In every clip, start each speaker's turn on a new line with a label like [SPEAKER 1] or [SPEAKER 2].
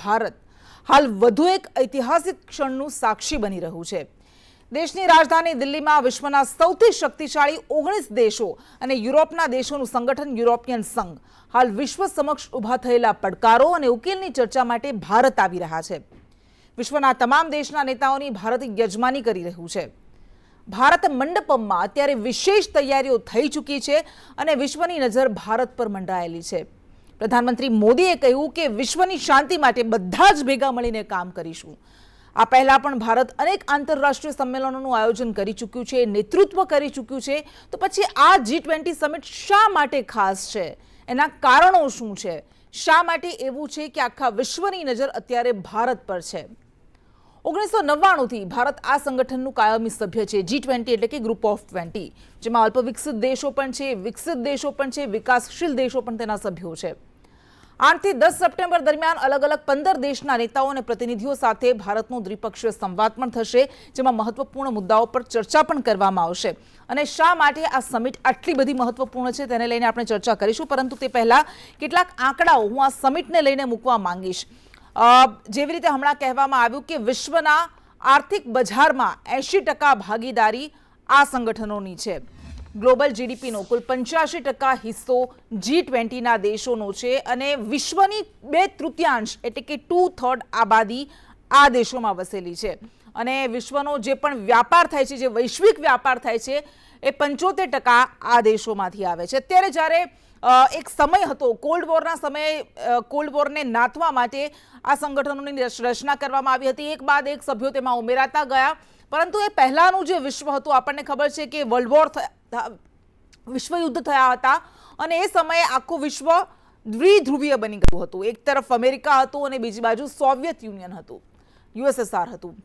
[SPEAKER 1] ભારત હાલ વધુ એક ઐતિહાસિક ક્ષણનું સાક્ષી બની રહ્યું છે। દેશની રાજધાની દિલ્હીમાં વિશ્વના સૌથી શક્તિશાળી 19 દેશો અને યુરોપના દેશોનું સંગઠન યુરોપિયન સંઘ હાલ વિશ્વ સમક્ષ ઊભા થયેલા પડકારો અને ઉકેલની ચર્ચા માટે ભારત આવી રહ્યા છે। વિશ્વના તમામ દેશના નેતાઓની ભારત યજમાની કરી રહ્યું છે। ભારત મંડપમમાં અત્યારે વિશેષ તૈયારીઓ થઈ ચૂકી છે અને વિશ્વની નજર ભારત પર મંડાયેલી છે। પ્રધાનમંત્રી મોદીએ કહ્યું કે વિશ્વની શાંતિ માટે બધા જ ભેગા મળીને કામ કરીશું। આ પહેલા પણ ભારત અનેક આંતરરાષ્ટ્રીય સંમેલનોનું આયોજન કરી ચૂક્યું છે, નેતૃત્વ કરી ચૂક્યું છે। તો પછી આ G20 સમિટ શા માટે ખાસ છે? એના કારણો શું છે? શા માટે એવું છે કે આખા વિશ્વની નજર અત્યારે ભારત પર છે? 1999 થી ભારત આ સંગઠનનું કાયમી સભ્ય છે। G20 એટલે કે ગ્રુપ ઓફ 20, જેમાં અલ્પ વિકસિત દેશો પણ છે, વિકસિત દેશો પણ છે, વિકાસશીલ દેશો પણ તેના સભ્યો છે। 8 થી 10 સપ્ટેમ્બર દરમિયાન અલગ અલગ 15 દેશના નેતાઓ અને પ્રતિનિધિઓ સાથે ભારતનો દ્વિપક્ષીય સંવાદ પણ થશે, જેમાં મહત્વપૂર્ણ મુદ્દાઓ પર ચર્ચા પણ કરવામાં આવશે। અને શા માટે આ સમિટ આટલી બધી મહત્વપૂર્ણ છે તેને લઈને આપણે ચર્ચા કરીશું, પરંતુ તે પહેલા કેટલાક આંકડાઓ હું આ સમિટને લઈને મૂકવા માંગીશ। જેવી રીતે હમણાં કહેવામાં આવ્યું કે વિશ્વના આર્થિક બજારમાં 80% ભાગીદારી આ સંગઠનોની છે। ગ્લોબલ જીડીપીનો કુલ 85% હિસ્સો G20ના દેશોનો છે અને વિશ્વની 2/3 એટલે કે 2/3 આબાદી આ દેશોમાં વસેલી છે। અને વિશ્વનો જે પણ વ્યાપાર થાય છે, જે વૈશ્વિક વ્યાપાર થાય છે, એ 75% આ દેશોમાંથી આવે છે। અત્યારે જ્યારે એક સમય હતો કોલ્ડ વોરના સમયે, કોલ્ડ વોરને નાથવા માટે આ સંગઠનોની રચના કરવામાં આવી હતી। એક બાદ એક સભ્યો તેમાં ઉમેરાતા ગયા, પરંતુ એ પહેલાનું જે વિશ્વ હતું, આપણને ખબર છે કે વર્લ્ડ વોર વિશ્વયુદ્ધ થયા હતા અને એ સમયે આખું વિશ્વ દ્વિધ્રુવીય બની ગયું હતું। એક તરફ અમેરિકા હતું અને બીજી બાજુ સોવિયત યુનિયન હતું, USSR હતું।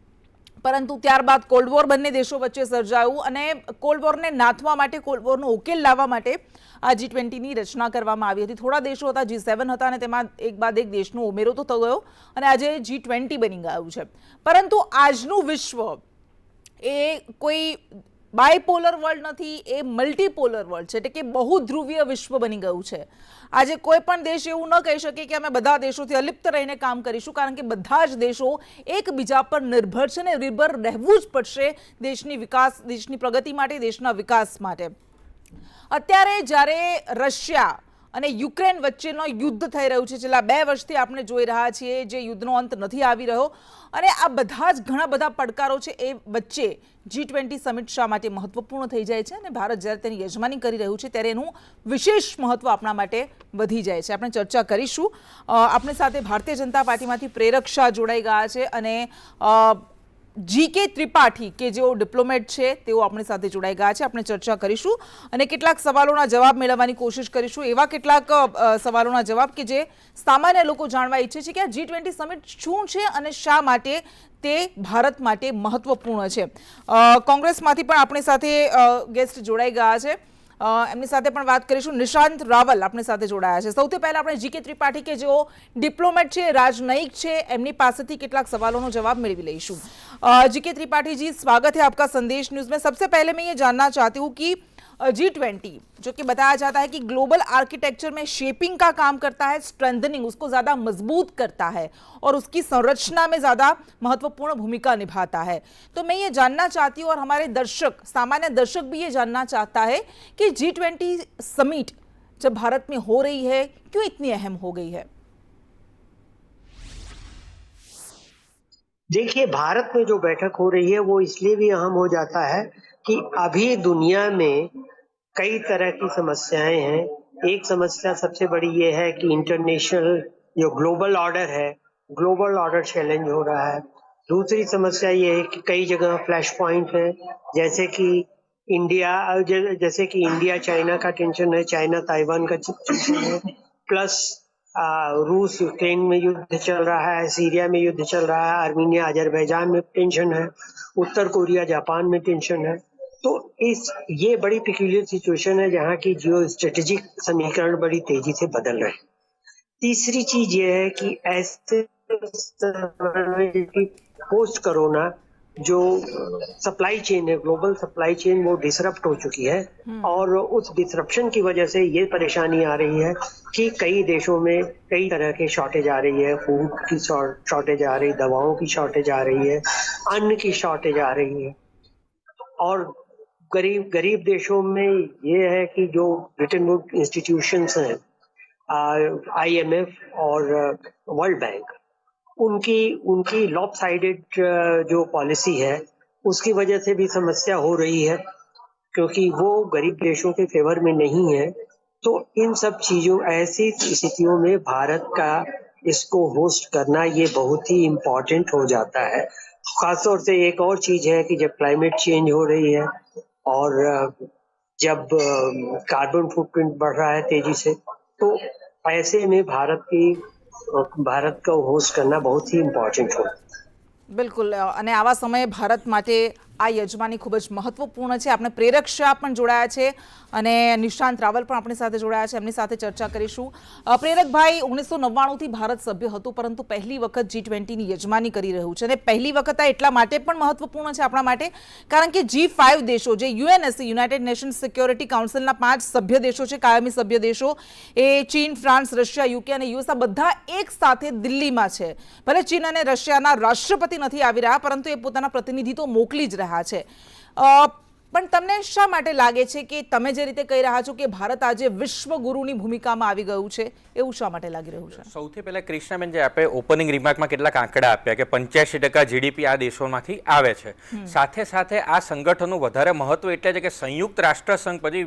[SPEAKER 1] પરંતુ ત્યારબાદ કોલ્ડ વોર બંને દેશો વચ્ચે સર્જાયું અને કોલ્ડ વોરને નાથવા માટે, કોલ્ડ વોરનો ઉકેલ લાવવા માટે આ G20ની રચના કરવામાં આવી હતી। થોડા દેશો હતા, G7 હતા, અને તેમાં એક બાદ એક દેશનો ઉમેરો તો થયો અને આજે G20 બની ગયું છે। પરંતુ આજનું વિશ્વ એ કોઈ બાયપોલર વર્લ્ડ નથી, એ મલ્ટીપોલર વર્લ્ડ છે, એટલે કે બહુધ્રુવીય વિશ્વ બની ગયું છે। આજે કોઈ પણ દેશ એવું ન કહી શકે કે અમે બધા દેશોથી અલિપ્ત રહીને કામ કરીશું, કારણ કે બધા જ દેશો એકબીજા પર નિર્ભર છે અને નિર્ભર રહેવું જ પડશે દેશની પ્રગતિ માટે, દેશના વિકાસ માટે। અત્યારે જ્યારે રશિયા અને યુક્રેન વચ્ચેનો યુદ્ધ થઈ રહ્યું છે, છેલ્લા 2 વર્ષથી આપણે જોઈ રહ્યા છીએ, જે યુદ્ધનો અંત નથી આવી રહ્યો, અને આ બધા જ ઘણા બધા પડકારો છે, એ વચ્ચે G20 સમિટ શા માટે મહત્વપૂર્ણ થઈ જાય છે અને ભારત જ્યારે તેની યજમાની કરી રહ્યું છે ત્યારે એનું વિશેષ મહત્વ આપણા માટે વધી જાય છે। આપણે ચર્ચા કરીશું। આપણી સાથે ભારતીય જનતા પાર્ટીમાંથી પ્રેરક શાહ જોડાઈ ગયા છે અને GK ત્રિપાઠી કે જેઓ ડિપ્લોમેટ છે તેઓ આપણી સાથે જોડાઈ ગયા છે। આપણે ચર્ચા કરીશું અને કેટલાક સવાલોના જવાબ મેળવવાની કોશિશ કરીશું, એવા કેટલાક સવાલોના જવાબ કે જે સામાન્ય લોકો જાણવા ઈચ્છે છે કે આ G20 સમિટ શું છે અને શા માટે તે ભારત માટે મહત્વપૂર્ણ છે। કોંગ્રેસમાંથી પણ આપણી સાથે ગેસ્ટ જોડાઈ ગયા છે, એમની સાથે પણ વાત કરીશું। નિશાંત રાવલ આપણી સાથે જોડાયા છે। સૌથી પહેલા આપણે GK ત્રિપાઠી કે જેઓ ડિપ્લોમેટ છે, રાજનયિક છે, એમની પાસેથી કેટલાક सवालों નો जवाब मेळवी लईशुं। GK त्रिपाठी जी, स्वागत है आपका संदेश न्यूज में। सबसे पहले मैं ये जानना चाहती हूँ कि G20 जो कि बताया जाता है कि ग्लोबल आर्किटेक्चर में शेपिंग का काम करता है, स्ट्रेंथनिंग, उसको ज़्यादा मजबूत करता है और उसकी संरचना में ज़्यादा महत्वपूर्ण भूमिका निभाता है। तो मैं ये जानना चाहती हूँ और हमारे दर्शक, सामान्य दर्शक भी ये जानना चाहता है कि G20 समिट जब भारत में हो रही है, क्यों इतनी अहम हो गई है?
[SPEAKER 2] देखिए, भारत में जो बैठक हो रही है वो इसलिए भी अहम हो जाता है कि अभी दुनिया में कई तरह की समस्याएं हैं। एक समस्या सबसे बड़ी ये है कि इंटरनेशनल जो ग्लोबल ऑर्डर है, ग्लोबल ऑर्डर चैलेंज हो रहा है। दूसरी समस्या ये है कि कई जगह फ्लैश पॉइंट है, जैसे कि इंडिया चाइना का टेंशन है, चाइना ताइवान का टेंशन है, प्लस रूस यूक्रेन में युद्ध चल रहा है, सीरिया में युद्ध चल रहा है, आर्मीनिया अजरबैजान में टेंशन है, उत्तर कोरिया जापान में टेंशन है। तो ये बड़ी पिक्यूलियर सिचुएशन है जहाँ की जियो स्ट्रेटेजिक समीकरण बड़ी तेजी से बदल रहे हैं। तीसरी चीज ये है कि ऐसे पोस्ट कोरोना जो सप्लाई चेन है, ग्लोबल सप्लाई चेन, वो डिसरप्ट हो चुकी है। और उस डिसरप्शन की वजह से ये परेशानी आ रही है कि कई देशों में कई तरह के शॉर्टेज आ रही है, फूड की शॉर्टेज आ रही है, दवाओं की शॉर्टेज आ रही है, अन्न की शॉर्टेज आ रही है। और गरीब गरीब देशों में ये है कि जो ब्रिटेन वुड इंस्टीट्यूशंस हैं, IMF और वर्ल्ड बैंक, उनकी उनकी लॉपसाइडेड जो पॉलिसी है उसकी वजह से भी समस्या हो रही है, क्योंकि वो गरीब देशों के फेवर में नहीं है। तो इन सब चीजों, ऐसी स्थितियों में भारत का इसको होस्ट करना ये बहुत ही इम्पोर्टेंट हो जाता है। खासतौर से एक और चीज है कि जब क्लाइमेट चेंज हो रही है और जब कार्बन फुटप्रिंट बढ़ रहा है तेजी से, तो ऐसे में भारत को होस्ट करना बहुत ही इम्पोर्टेंट हो।
[SPEAKER 1] બિલકુલ અને આવા સમયે ભારત માટે આ યજમાની ખૂબ જ મહત્વપૂર્ણ છે. આપણે પ્રેરક શાહ પણ જોડાયા છે અને નિશાંત રાવલ પણ આપણી સાથે જોડાયા છે. એમની સાથે ચર્ચા કરીશું. પ્રેરકભાઈ, 1999થી ભારત સભ્ય હતું, પરંતુ પહેલી વખત G20ની યજમાની કરી રહ્યું છે. અને પહેલી વખત આ એટલા માટે પણ મહત્વપૂર્ણ છે આપણા માટે કારણ કે G5 દેશો, જે UNSC યુનાઇટેડ નેશન્સ સિક્યોરિટી કાઉન્સિલના 5 સભ્ય દેશો છે, કાયમી સભ્ય દેશો, એ ચીન, ફ્રાન્સ, રશિયા, UK અને US, આ બધા એક સાથે દિલ્હીમાં છે. ભલે ચીન અને રશિયાના રાષ્ટ્રપતિ નથી આવી રહ્યા, પરંતુ એ પોતાના પ્રતિનિધિ તો મોકલી જ રહ્યા છે. પણ તમને શા માટે લાગે છે કે તમે જે રીતે કહી રહ્યા છો કે ભારત આજે વિશ્વગુરુની ભૂમિકામાં આવી ગયું છે, એવું શા માટે લાગી રહ્યું છે?
[SPEAKER 3] સૌથી પહેલા કૃષ્ણાબેન, જે આપણે ઓપનિંગ રિમાર્કમાં કેટલાક આંકડા આપ્યા કે 85% GDP આ દેશોમાંથી આવે છે. સાથે સાથે આ સંગઠનનું વધારે મહત્વ એટલે છે કે સંયુક્ત રાષ્ટ્ર સંઘ પછી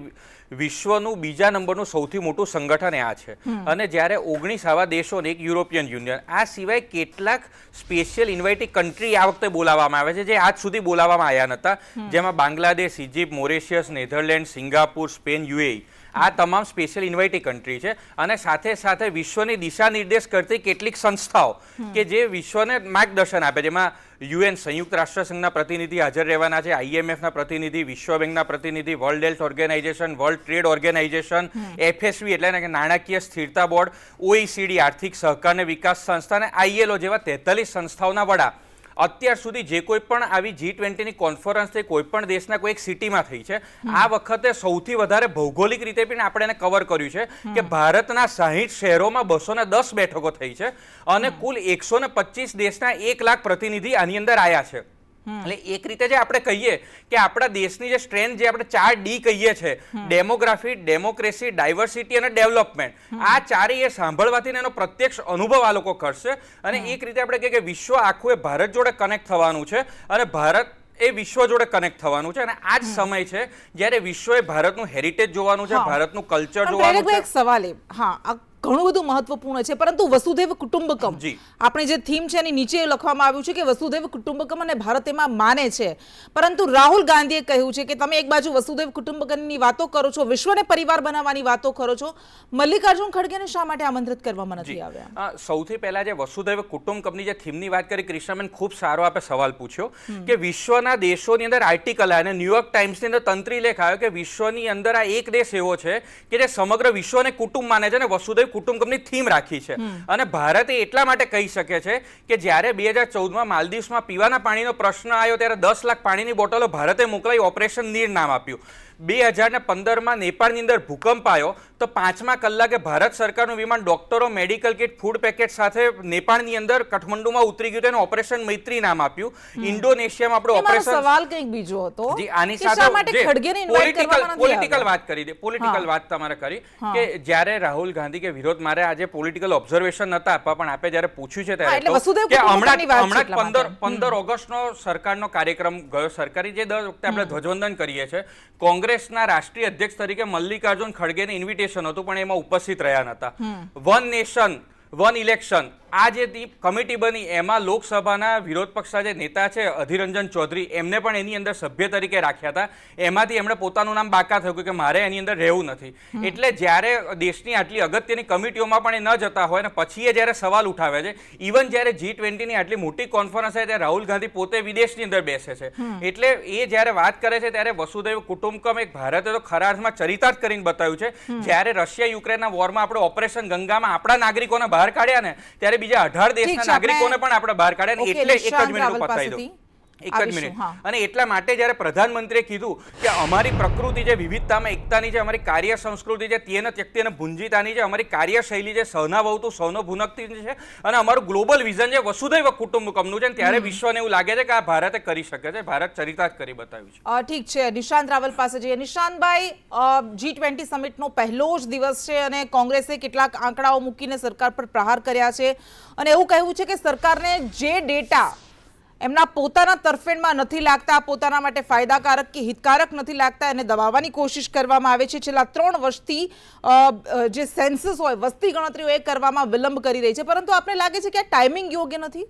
[SPEAKER 3] વિશ્વનું બીજા નંબરનું સૌથી મોટું સંગઠન આ છે. અને જ્યારે 19 આવા દેશો અને એક યુરોપિયન યુનિયન, આ સિવાય કેટલાક સ્પેશિયલ ઇન્વાઇટી કન્ટ્રી આ વખતે બોલાવવામાં આવે છે, જે આજ સુધી બોલાવવામાં આવ્યા નહોતા, જેમાં Bangladesh, Egypt, Mauritius, Netherland, Singapore, Spain, UAE, આ તમામ સ્પેશિયલ ઇન્વાઇટી કન્ટ્રી છે. અને સાથે સાથે વિશ્વની દિશા નિર્દેશ કરતી કેટલીક સંસ્થાઓ કે જે વિશ્વને માર્ગદર્શન આપે, જેમાં UN સંયુક્ત રાષ્ટ્ર સંઘના પ્રતિનિધિ હાજર રહેવાના છે, IMFના પ્રતિનિધિ, વિશ્વ બેંકના પ્રતિનિધિ, world health organisation, world trade organisation, FSB એટલે કે નાણાકીય સ્થિરતા બોર્ડ, OECD આર્થિક સહકાર અને વિકાસ સંસ્થા અને ILO જેવા 43 સંસ્થાઓના વડા અત્યાર સુધી જે કોઈ પણ આવી G20ની કોન્ફરન્સ થઈ કોઈ પણ દેશના કોઈ એક સિટીમાં થઈ છે. આ વખતે સૌથી વધારે ભૌગોલિક રીતે પણ આપણે એને કવર કર્યું છે કે ભારતના 60 શહેરોમાં 210 બેઠકો થઈ છે અને કુલ 125 દેશના 1 લાખ પ્રતિનિધિ આની અંદર આવ્યા છે. એટલે એક રીતે જે આપણે કહીએ કે આપણા દેશની જે સ્ટ્રેન્થ, જે આપણે 4D કહીએ છે, ડેમોગ્રાફી, ડેમોક્રેસી, ડાયવર્સિટી અને ડેવલપમેન્ટ, આ ચારેય સાંભળવાથી એનો પ્રત્યક્ષ અનુભવ આ લોકો કરશે. અને એક રીતે આપણે કહીએ કે વિશ્વ આખું એ ભારત જોડે કનેક્ટ થવાનું છે અને ભારત એ વિશ્વ જોડે કનેક્ટ થવાનું છે. અને આ જ સમય છે જ્યારે વિશ્વએ ભારતનું હેરિટેજ જોવાનું છે, ભારતનું કલ્ચર જોવાનું છે.
[SPEAKER 1] એક સવાલ એ, હા, ઘણું બધું મહત્વપૂર્ણ છે, પરંતુ વસુધૈવ કુટુંબકમ આપણે જે થીમ છે એની નીચે લખવામાં આવ્યું છે કે વસુધૈવ કુટુંબકમ અને ભારત એમાં માને છે. પરંતુ રાહુલ ગાંધીએ કહ્યું છે કે તમે એક બાજુ વસુધૈવ કુટુંબકમની વાતો કરો છો, વિશ્વને પરિવાર બનાવવાની વાતો કરો છો, મલ્લિકાર્જુન ખડગેને શા માટે આમંત્રિત કરવામાં નથી આવ્યા?
[SPEAKER 3] સૌથી પહેલા જે વસુધૈવ કુટુંબકમની જે થીમની વાત કરી કૃષ્ણાબેન, ખૂબ સારો આપણે સવાલ પૂછ્યો કે વિશ્વના દેશોની અંદર આર્ટિકલ આવ્યા અને ન્યુયોર્ક ટાઈમ્સની અંદર તંત્રી લેખ આવ્યો કે વિશ્વની અંદર આ એક દેશ એવો છે કે જે સમગ્ર વિશ્વને કુટુંબ માને છે અને વસુધૈવ કુટુંબકમની થીમ રાખી છે. અને ભારત એટલા માટે કહી શકે છે કે જ્યારે 2014માં માલદીવ્સમાં પીવાના પાણીનો પ્રશ્ન આવ્યો ત્યારે 10 લાખ પાણીની બોટલો ભારતે મોકલાવી, ઓપરેશન નીર નામ આપ્યું. 2015માં નેપાળની અંદર ભૂકંપ આવ્યો તો 5મા કલાકે ભારત સરકારનું વિમાન ડોક્ટરો, મેડિકલ કિટ, ફૂડ પેકેટ સાથે નેપાળની અંદર કાઠમંડુમાં ઉતરી ગયું, તેને ઓપરેશન મૈત્રી નામ આપ્યું. ઇન્ડોનેશિયામાં આપણે ઓપરેશન,
[SPEAKER 1] સવાલ કંઈક બીજો હતો
[SPEAKER 3] જી, આની સાથે પોલિટિકલ વાત કરી દે, પોલિટિકલ વાત તમારે કરી કે જ્યારે રાહુલ ગાંધી કે વિરોધ મારે આજે પોલિટિકલ ઓબ્ઝર્વેશન નતા આપવા, પણ આપણે જ્યારે પૂછ્યું છે ત્યારે કે હમણાં 15 ઓગસ્ટનો સરકારનો કાર્યક્રમ ગયો, સરકારી જે દર વખતે આપણે ધ્વજવંદન કરીએ છીએ, કોંગ્રેસના રાષ્ટ્રીય અધ્યક્ષ તરીકે મલ્લિકાર્જુન ખડગેને ઇન્વિટેશન હતું પણ એમાં ઉપસ્થિત રહ્યા નતા. વન નેશન વન ઇલેક્શન આ જે કમિટી બની એમાં લોકસભાના વિરોધ પક્ષના જે નેતા છે અધીર રંજન ચૌધરી, એમને પણ એની અંદર સભ્ય તરીકે રાખ્યા હતા. એમાંથી એમણે પોતાનું નામ બાકા થયું કે મારે એની અંદર રહેવું નથી. એટલે જ્યારે દેશની આટલી અગત્યની કમિટીઓમાં પણ એ ન જતા હોય ને પછી એ જ્યારે સવાલ ઉઠાવે છે, ઇવન જ્યારે G20ની આટલી મોટી કોન્ફરન્સ થાય ત્યારે રાહુલ ગાંધી પોતે વિદેશની અંદર બેસે છે. એટલે એ જ્યારે વાત કરે છે ત્યારે વસુધૈવ કુટુંબકમ એક ભારતે તો ખરા અર્થમાં ચરિતાર્થ કરીને બતાવ્યું છે. જ્યારે રશિયા યુક્રેનના વોરમાં આપણે ઓપરેશન ગંગામાં આપણા નાગરિકોને બહાર કાઢ્યા ને ત્યારે બીજા 18 દેશના નાગરિકોને પણ આપણે બહાર કાઢ્યા. એટલે એક જ મિનિટ પતાવી દઉં. એક જ મિનિટ. અને એટલા માટે જ્યારે પ્રધાનમંત્રીએ કીધું કે અમારી પ્રકૃતિ જે વિવિધતામાં એકતાની છે, અમારી કાર્ય સંસ્કૃતિ છે તેન ત્યક્તિ અને ભુંજીતાની છે, અમારી કાર્યશૈલી છે સહના ભવતુ સૌનો ભુનકતી છે, અને અમારું ગ્લોબલ વિઝન છે વસુધૈવ કુટુંબકમનું છે, ત્યારે વિશ્વને એવું લાગે છે કે આ ભારતે કરી શકે છે. ભારત ચરિતાર્થ કરી બતાવ્યું છે.
[SPEAKER 1] ઠીક છે, નિશાંત રાવલ પાસે જઈએ. નિશાંતભાઈ, G20 સમિટનો પહેલો જ દિવસ છે અને કોંગ્રેસે કેટલાક આંકડાઓ મૂકીને સરકાર પર પ્રહાર કર્યા છે અને એવું કહેવું છે કે સરકારને જે ડેટા એમના પોતાના તરફેણમાં નથી લાગતા, પોતાના માટે ફાયદાકારક કે હિતકારક નથી લાગતા, એને દબાવવાની કોશિશ કરવામાં આવે છે. છેલ્લા 3 વર્ષથી જે સેન્સસ હોય, વસ્તી ગણતરીઓ એ કરવામાં વિલંબ કરી રહી છે, પરંતુ આપને લાગે છે કે આ ટાઈમિંગ યોગ્ય નથી?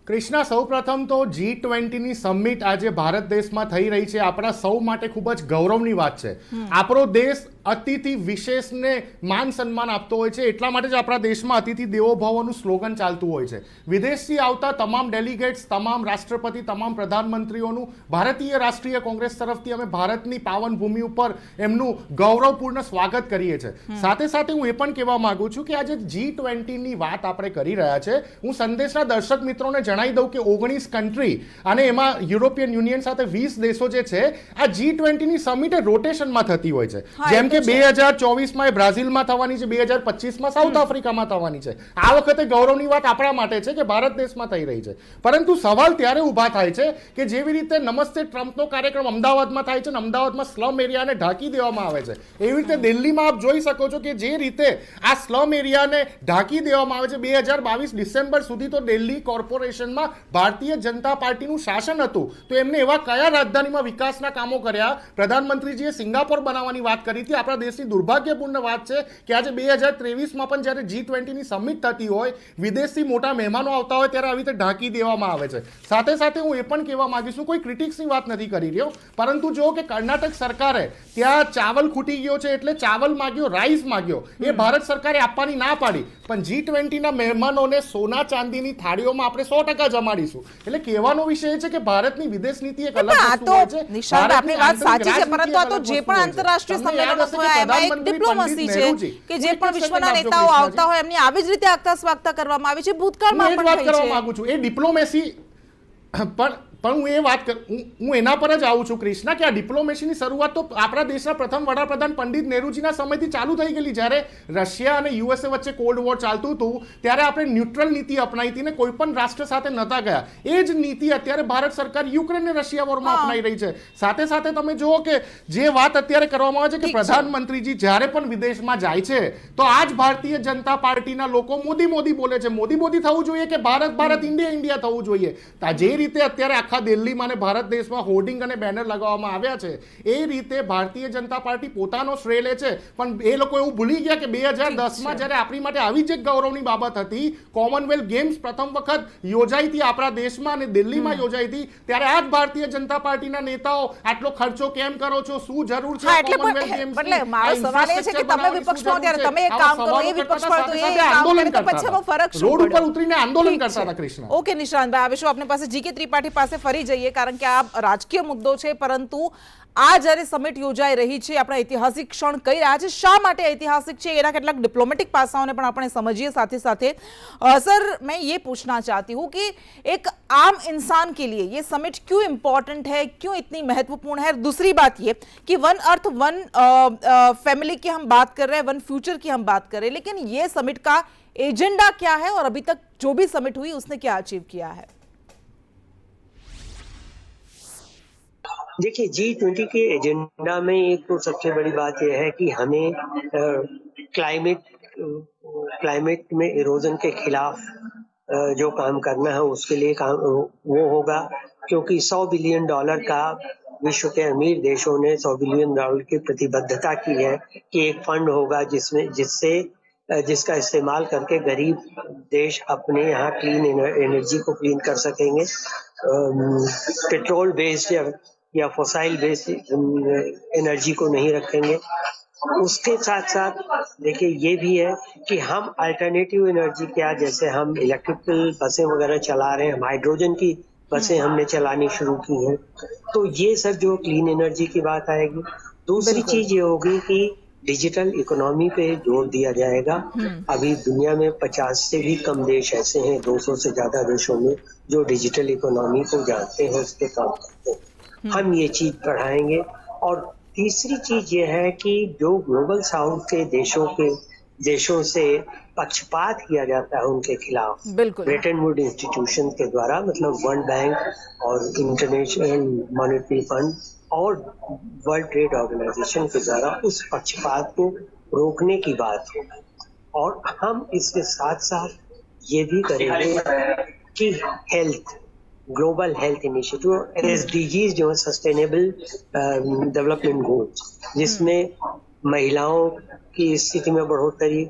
[SPEAKER 4] કૃષ્ણા, સૌપ્રથમ તો G20ની સમિટ આજે ભારત દેશમાં થઈ રહી છે, આપણા સૌ માટે ખૂબ જ ગૌરવની વાત છે. આપણો દેશ અતિથિ વિશેષને માન સન્માન આપતો હોય છે, એટલા માટે જ આપણા દેશમાં અતિથિ દેવો ભવનું સ્લોગન ચાલતું હોય છે. વિદેશથી આવતા તમામ ડેલિગેટ્સ, તમામ રાષ્ટ્રપતિ, તમામ પ્રધાનમંત્રીઓનું ભારતીય રાષ્ટ્રીય કોંગ્રેસ તરફથી અમે ભારતની પાવન ભૂમિ ઉપર એમનું ગૌરવપૂર્ણ સ્વાગત કરીએ છીએ. સાથે સાથે હું એ પણ કહેવા માંગુ છું કે આજે G20ની વાત આપણે કરી રહ્યા છે, હું સંદેશના દર્શક મિત્રોને જણાવી દઉં કે 19 કન્ટ્રી અને એમાં યુરોપિયન યુનિયન સાથે 20 દેશો જે છે, આ G20ની સમિટ રોટેશનમાં થતી હોય છે. જેમ કે 2024માં એ બ્રાઝિલમાં થવાની છે, 2025માં સાઉથ આફ્રિકામાં થવાની છે. આ વખતે ગૌરવની વાત આપણા માટે છે કે ભારત દેશમાં થઈ રહી છે. પરંતુ સવાલ ત્યારે ઊભા થાય છે કે જેવી રીતે નમસ્તે ટ્રમ્પનો કાર્યક્રમ અમદાવાદમાં થાય છે અને અમદાવાદમાં સ્લમ એરિયાને ઢાંકી દેવામાં આવે છે, એવી રીતે દિલ્હીમાં આપ જોઈ શકો છો કે જે રીતે આ સ્લમ એરિયાને ઢાંકી દેવામાં આવે છે. 2022 ડિસેમ્બર સુધી તો દિલ્હી કોર્પોરેશનમાં ભારતીય જનતા પાર્ટીનું શાસન હતું, તો એમને એવા કયા રાજધાનીમાં વિકાસના કામો કર્યા? પ્રધાનમંત્રીજીએ સિંગાપોર બનાવવાની વાત કરી હતી. આપણા દેશની દુર્ભાગ્યપૂર્ણ વાત છે કે આજે 2023માં પણ જ્યારે G20ની સમિટ થતી હોય, વિદેશથી મોટા મહેમાનો આવતા હોય, ત્યારે આવી રીતે ઢાંકી દેવામાં આવે છે. સાથે સાથે હું એ પણ કહેવા માંગીશું, કોઈ ક્રિટિક્સની વાત નથી કરી રહ્યો, પરંતુ જો કે કર્ણાટક સરકારે ત્યાં ચાવલ ખૂટી ગયો છે એટલે ચાવલ માંગ્યો, રાઈસ માંગ્યો, એ ભારત સરકારે આપવાની ના પાડી, પણ G20ના મહેમાનોને સોના ચાંદીની થાળીઓમાં આપણે 100% જમાડીશું. એટલે કહેવાનો વિષય એ છે કે ભારતની વિદેશ નીતિ એક અલગ વસ્તુ હોય છે.
[SPEAKER 1] નિશાંત, આપની વાત સાચી છે, પરંતુ આ તો જે પણ આંતરરાષ્ટ્રીય સંમેલનો હોય એમાં એક ડિપ્લોમસી છે કે જે પણ વિશ્વના નેતાઓ આવતા હોય એમની આવી જ રીતે આગતા સ્વાગતા કરવામાં આવી છે. ભૂતકાળમાં પણ
[SPEAKER 4] વાત કરવા માંગુ છું, એ ડિપ્લોમેસી પણ હું એ વાત હું એના પર જ આવું છું કૃષ્ણા, કે આ ડિપ્લોમેસીની શરૂઆત તો આપણા દેશના પ્રથમ વડાપ્રધાન પંડિત નહેરુજીના સમયથી ચાલુ થઈ ગયેલી. જ્યારે રશિયા અને યુએસએ વચ્ચે કોલ્ડ વોર ચાલતું હતું ત્યારે આપણે ન્યુટ્રલ નીતિ અપનાવી હતી ને કોઈ પણ રાષ્ટ્ર સાથે નતા ગયા. એ જ નીતિ અત્યારે ભારત સરકાર યુક્રેન અને રશિયા વોરમાં અપનાવી રહી છે. સાથે સાથે તમે જુઓ કે જે વાત અત્યારે કરવામાં આવે છે કે પ્રધાનમંત્રીજી જ્યારે પણ વિદેશમાં જાય છે તો આ જ ભારતીય જનતા પાર્ટીના લોકો મોદી મોદી બોલે છે. મોદી મોદી થવું જોઈએ કે ભારત ભારત, ઇન્ડિયા ઇન્ડિયા થવું જોઈએ? જે રીતે અત્યારે આખા દિલ્હીમાં અને ભારત દેશમાં હોર્ડિંગ અને બેનર લગાવવામાં આવ્યા છે, એ રીતે ભારતીય જનતા પાર્ટી પોતાનો શ્રેય લે છે. પણ એ લોકો એવું ભૂલી ગયા કે 2010માં જ્યારે આપણી માટે આવી જ એક ગૌરવની બાબત હતી, કોમનવેલ્થ ગેમ્સ પ્રથમ વખત યોજાઈ હતી આપણા દેશમાં અને દિલ્હીમાં યોજાઈ હતી, ત્યારે આ જ ભારતીય જનતા પાર્ટીના નેતાઓ આટલો ખર્ચો કેમ કરો છો, શું જરૂર છે કોમનવેલ્થ ગેમ્સ?
[SPEAKER 1] એટલે મારો સવાલ એ છે કે તમે વિપક્ષમાં ત્યારે તમે એક કામ કરો, એ વિપક્ષમાં તો એ આંદોલન કરતા, પછીનો ફરક શું?
[SPEAKER 4] રોડ ઉપર ઉતરીને આંદોલન કરતા હતા કૃષ્ણ.
[SPEAKER 1] ઓકે નિશાંતભાઈ, આવીશું આપની પાસે જીકે ત્રિપાઠી પાસે ફરી જઈએ, કારણ કે આ રાજકીય મુદ્દો છે, પરંતુ આ જ્યારે સમિટ યોજાઈ રહી છે, આપણા ઐતિહાસિક ક્ષણ કઈ રહ્યા છે, શા માટે ઐતિહાસિક છે, એના કેટલાક ડિપ્લોમેટિક પાસાઓને પણ આપણે समझिए. साथ ही सर मैं ये पूछना चाहती हूँ कि एक आम इंसान के लिए ये समिट क्यों इम्पोर्टेंट है, क्यों इतनी महत्वपूर्ण है? दूसरी बात ये कि वन अर्थ वन फैमिली की हम बात कर रहे हैं, वन फ्यूचर की हम बात कर रहे हैं, लेकिन ये समिट का एजेंडा क्या है और अभी तक जो भी समिट हुई उसने क्या अचीव किया है?
[SPEAKER 2] देखिए, G20 के एजेंडा में एक तो सबसे बड़ी बात यह है कि हमें क्लाइमेट में इरोजन के खिलाफ जो काम करना है उसके लिए काम वो होगा, क्योंकि $100 बिलियन का विश्व के अमीर देशों ने $100 बिलियन की प्रतिबद्धता की है कि एक फंड होगा जिसका इस्तेमाल करके गरीब देश अपने यहाँ क्लीन एनर्जी को क्लीन कर सकेंगे, पेट्रोल बेस्ड या फॉसाइल बेस्ड एनर्जी को नहीं रखेंगे. उसके साथ साथ देखिए ये भी है कि हम अल्टरनेटिव एनर्जी क्या, जैसे हम इलेक्ट्रिकल बसें वगैरह चला रहे हैं, हम हाइड्रोजन की बसें हमने चलानी शुरू की हैं, तो ये सब जो क्लीन एनर्जी की बात आएगी. दूसरी चीज ये होगी कि डिजिटल इकोनॉमी पे जोर दिया जाएगा। अभी दुनिया में 50 से भी कम देश ऐसे हैं, 200 से ज्यादा देशों में, जो डिजिटल इकोनॉमी को जानते हैं, उस पे काम करते हैं। हम ये चीज बढ़ाएंगे। और तीसरी चीज ये है कि जो ग्लोबल साउथ के देशों से पक्षपात किया जाता है उनके खिलाफ,
[SPEAKER 1] बिल्कुल।
[SPEAKER 2] ब्रेटन वुड इंस्टीट्यूशन के द्वारा, मतलब वर्ल्ड बैंक और इंटरनेशनल मॉनेटरी फंड और वर्ल्ड ट्रेड ऑर्गेनाइजेशन के द्वारा उस पक्षपात को रोकने की बात होगी। और हम इसके साथ साथ ये भी करेंगे कि ग्लोबल हेल्थ इनिशिएटिव, एसडीजीज जो है, सस्टेनेबल डेवलपमेंट गोल्स, जिसमें महिलाओं की स्थिति में बढ़ोतरी,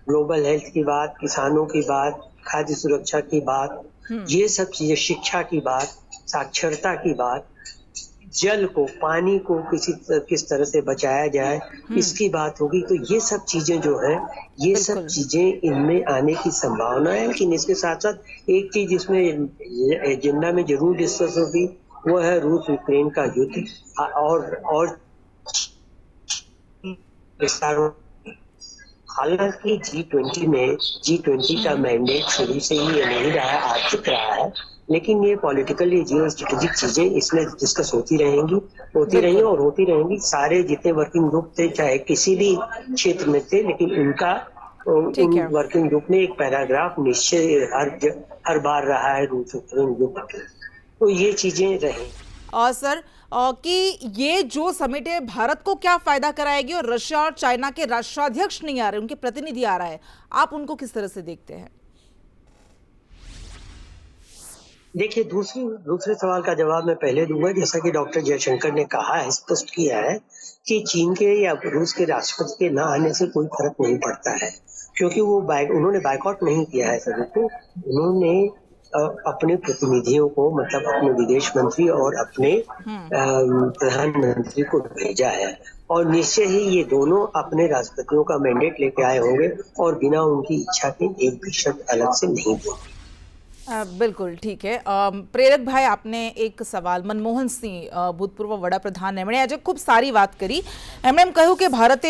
[SPEAKER 2] ग्लोबल हेल्थ की बात, किसानों की बात, खाद्य सुरक्षा की बात, ये सब चीजें, शिक्षा की बात, साक्षरता की बात, जल को, पानी को किस तरह से बचाया जाए, इसकी बात होगी। तो ये सब चीजें जो है, ये सब चीजें इनमें आने की संभावना है। लेकिन इसके साथ साथ एक चीज इसमें एजेंडा में जरूर डिस्कस होगी, वो है रूस यूक्रेन का युद्ध और हालांकि G20 का मैंडेट शुरू से ही ये नहीं रहा, आर्थिक रहा है, लेकिन ये पॉलिटिकली जियो स्ट्रेटेजिक चीजें इसमें डिस्कस होती रही और होती रहेंगी। सारे जितने वर्किंग ग्रुप थे, चाहे किसी भी क्षेत्र में थे, लेकिन उन वर्किंग ग्रुप में एक पैराग्राफ निश्चय हर बार रहा है रूस यूक्रेन युद्ध। तो ये चीजें रही।
[SPEAKER 1] सर, कि ये जो समिट है भारत को क्या फायदा कराएगी, और रशिया और चाइना के राष्ट्राध्यक्ष नहीं आ रहे, उनके प्रतिनिधि आ रहा है, आप उनको किस तरह से देखते हैं?
[SPEAKER 2] देखिए, दूसरे सवाल का जवाब मैं पहले दूंगा। जैसा कि डॉक्टर जयशंकर ने कहा है, स्पष्ट किया है कि चीन के या रूस के राष्ट्रपति के न आने से कोई फर्क नहीं पड़ता है, क्योंकि उन्होंने बायकॉट नहीं किया है सभी को। उन्होंने अपने प्रतिनिधियों को, मतलब अपने विदेश मंत्री और अपने प्रधानमंत्री को भेजा है, और निश्चय ही ये दोनों अपने राष्ट्रपतियों का मैंडेट लेके आए होंगे और बिना उनकी इच्छा के एक भी शब्द अलग से नहीं देंगे।
[SPEAKER 1] बिल्कुल ठीक है। પ્રેરક ભાઈ, આપને એક સવાલ, મનમોહન સિંહ ભૂતપૂર્વ વડાપ્રધાન, એમણે આજે ખૂબ સારી વાત કરી। એમણે એમ કહ્યું કે ભારતે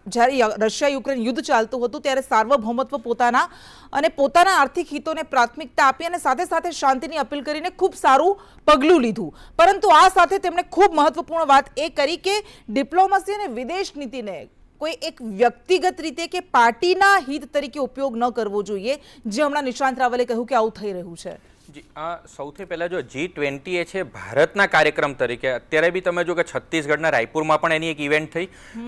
[SPEAKER 1] જ્યારે રશિયા યુક્રેન યુદ્ધ ચાલતું હતું ત્યારે સાર્વભૌમત્વ પોતાના આર્થિક હિતોને પ્રાથમિકતા આપી અને સાથે સાથે શાંતિની અપીલ કરીને ખૂબ સારું પગલું લીધું। પરંતુ આ સાથે તેમણે ખૂબ મહત્વપૂર્ણ વાત એ કરી કે ડિપ્લોમસી અને વિદેશ નીતિને કોઈ એક વ્યક્તિગત રીતે કે પાર્ટીના હિત તરીકે ઉપયોગ ન કરવો જોઈએ, જે હમણાં નિશાંત રાવલે કહ્યું કે આવું થઈ રહ્યું છે।
[SPEAKER 3] જી, સૌથી પહેલાં જો G20 એ છે ભારતના કાર્યક્રમ તરીકે, અત્યારે બી તમે જો કે છત્તીસગઢના રાયપુરમાં પણ એની એક ઇવેન્ટ થઈ,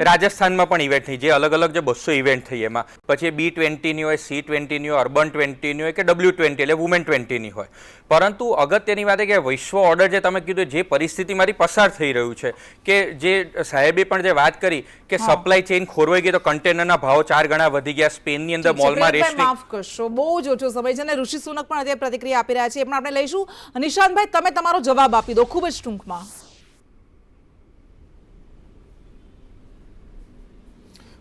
[SPEAKER 3] રાજસ્થાનમાં પણ ઇવેન્ટ થઈ, જે અલગ અલગ જે 200 ઇવેન્ટ થઈ એમાં, પછી B20ની હોય, C20ની હોય, અર્બન 20ની હોય કે W20 એટલે વુમેન 20ની હોય। પરંતુ અગત્યની વાત એ કે વિશ્વ ઓર્ડર જે તમે કીધું, જે પરિસ્થિતિ મારી પસાર થઈ રહ્યું છે, કે જે સાહેબે પણ જે વાત કરી કે સપ્લાય ચેઇન ખોરવાઈ ગઈ, તો કન્ટેનરના ભાવ 4 ગણા વધી ગયા, સ્પેનની અંદર મોલમાં રેસ્ટિંગ।
[SPEAKER 1] માફ કરશો, બહુ જ ઓછો સમય છે અને ઋષિ સુનક પણ અત્યારે પ્રતિક્રિયા આપી રહ્યા છે, એ પણ આપણે લઈશું। નિશાંતભાઈ, તમે તમારો જવાબ આપી દો ખૂબ જ ટૂંકમાં।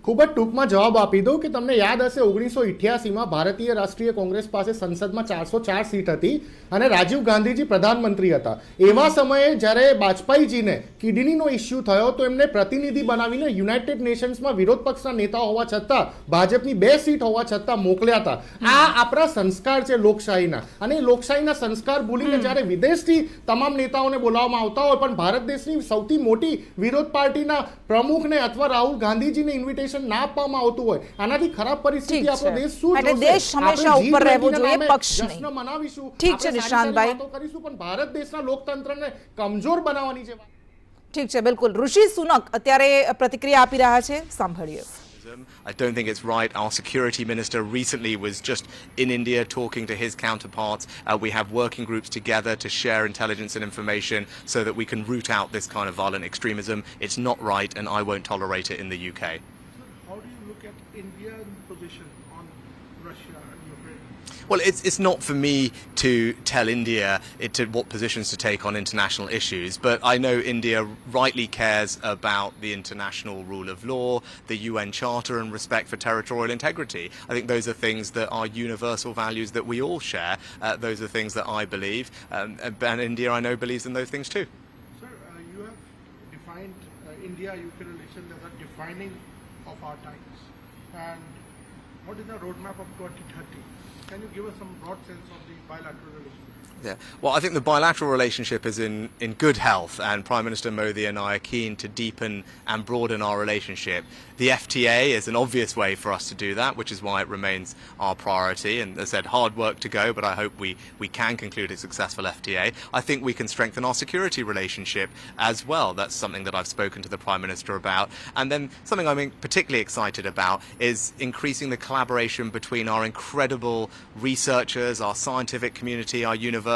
[SPEAKER 4] ખૂબ જ ટૂંકમાં જવાબ આપી દઉં કે તમને યાદ હશે 1988માં ભારતીય રાષ્ટ્રીય કોંગ્રેસ પાસે સંસદમાં 404 સીટ હતી અને રાજીવ ગાંધીજી પ્રધાનમંત્રી હતા। એવા સમયે જ્યારે વાજપેયીજીને કિડનીનો ઇસ્યુ થયો તો એમને પ્રતિનિધિ બનાવીને યુનાઇટેડ નેશન્સમાં વિરોધ પક્ષના નેતા હોવા છતાં, ભાજપની 2 સીટ હોવા છતાં મોકલ્યા હતા। આ આપણા સંસ્કાર છે લોકશાહીના, અને લોકશાહીના સંસ્કાર ભૂલીને જ્યારે વિદેશથી તમામ નેતાઓને બોલાવવામાં આવતા હોય, પણ ભારત દેશની સૌથી મોટી વિરોધ પાર્ટીના પ્રમુખને અથવા રાહુલ ગાંધીજીને ઇન્વિટેશન ના આપવામાં આવતું હોય, આનાથી ખરાબ પરિસ્થિતિ આપણો દેશ શું જોશે?
[SPEAKER 1] દેશ હંમેશા ઉપર રહેવો જોઈએ, પક્ષ નહીં।
[SPEAKER 4] જશ્ન મનાવીશું,
[SPEAKER 1] ઠીક છે નિશાંતભાઈ,
[SPEAKER 4] વાતો કરીશું, પણ ભારત દેશના લોકતંત્રને કમજોર બનાવવાની છે।
[SPEAKER 1] ઠીક છે, બિલકુલ। ઋષિ સુનક અત્યારે પ્રતિક્રિયા આપી રહ્યા છે, સાંભળીએ।
[SPEAKER 5] I don't think it's right. Our security minister recently was just in India talking to his counterparts. We have working groups together to share intelligence and information so that we can root out this kind of violent extremism. It's not right, and I won't tolerate it in the UK.
[SPEAKER 6] How do you look at India's position on Russia and Ukraine?
[SPEAKER 5] Well, it's not for me to tell India what positions to take on international issues, but I know India rightly cares about the international rule of law, the UN Charter, and respect for territorial integrity. I think those are things that are universal values that we all share. Those are things that I believe, and India, I know, believes in those things too.
[SPEAKER 6] Sir, you have defined India-UK relations as a defining of our times. And what is the roadmap of 2030? Can you give us some broad sense of the bilateral relationship?
[SPEAKER 5] Yeah. Well, I think the bilateral relationship is in good health, and Prime Minister Modi and I are keen to deepen and broaden our relationship. The FTA is an obvious way for us to do that, which is why it remains our priority. And as I said, hard work to go, but I hope we can conclude a successful FTA. I think we can strengthen our security relationship as well. That's something that I've spoken to the Prime Minister about. And then something I'm particularly excited about is increasing the collaboration between our incredible researchers, our scientific community, our universities.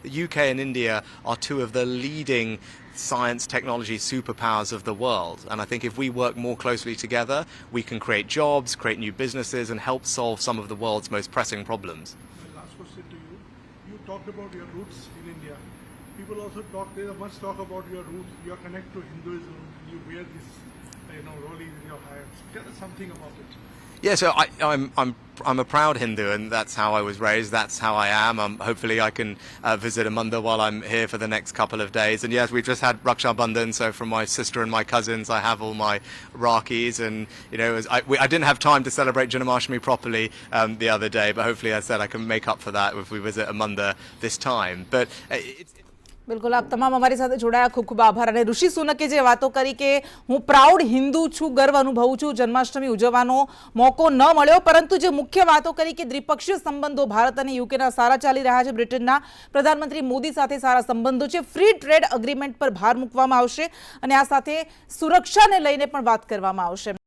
[SPEAKER 5] The UK and India are two of the leading science technology superpowers of the world, and I think if we work more closely together, we can create jobs, create new businesses, and help solve some of the world's most pressing problems.
[SPEAKER 6] My last question to you. You talked about your roots in India. People also must talk about your roots, your connect to Hinduism. You wear this, rolling in your hair. Tell us something about it.
[SPEAKER 5] Yeah, so I'm a proud Hindu, and that's how I was raised. That's how I am. Hopefully, I can visit a mandir while I'm here for the next couple of days. And yes, we've just had Raksha Bandhan, so from my sister and my cousins, I have all my Rakis. And I didn't have time to celebrate Janmashtami properly the other day, but hopefully, I said I can make up for that if we visit a mandir this time. But it's
[SPEAKER 1] બિલકુલ આપ તમામ અમારી સાથે જોડાયા, ખૂબ ખૂબ આભાર. અને ઋષિ સુનકે જે વાતો કરી કે હું પ્રાઉડ હિન્દુ છું, ગર્વ અનુભવું છું, જન્માષ્ટમી ઉજવવાનો મોકો ન મળ્યો, પરંતુ જે મુખ્ય વાતો કરી કે દ્વિપક્ષીય સંબંધો ભારત અને યુકેના સારા ચાલી રહ્યા છે, બ્રિટનના પ્રધાનમંત્રી મોદી સાથે સારા સંબંધો છે, ફ્રી ટ્રેડ એગ્રીમેન્ટ પર ભાર મૂકવામાં આવશે અને આ સાથે સુરક્ષાને લઈને પણ વાત કરવામાં આવશે.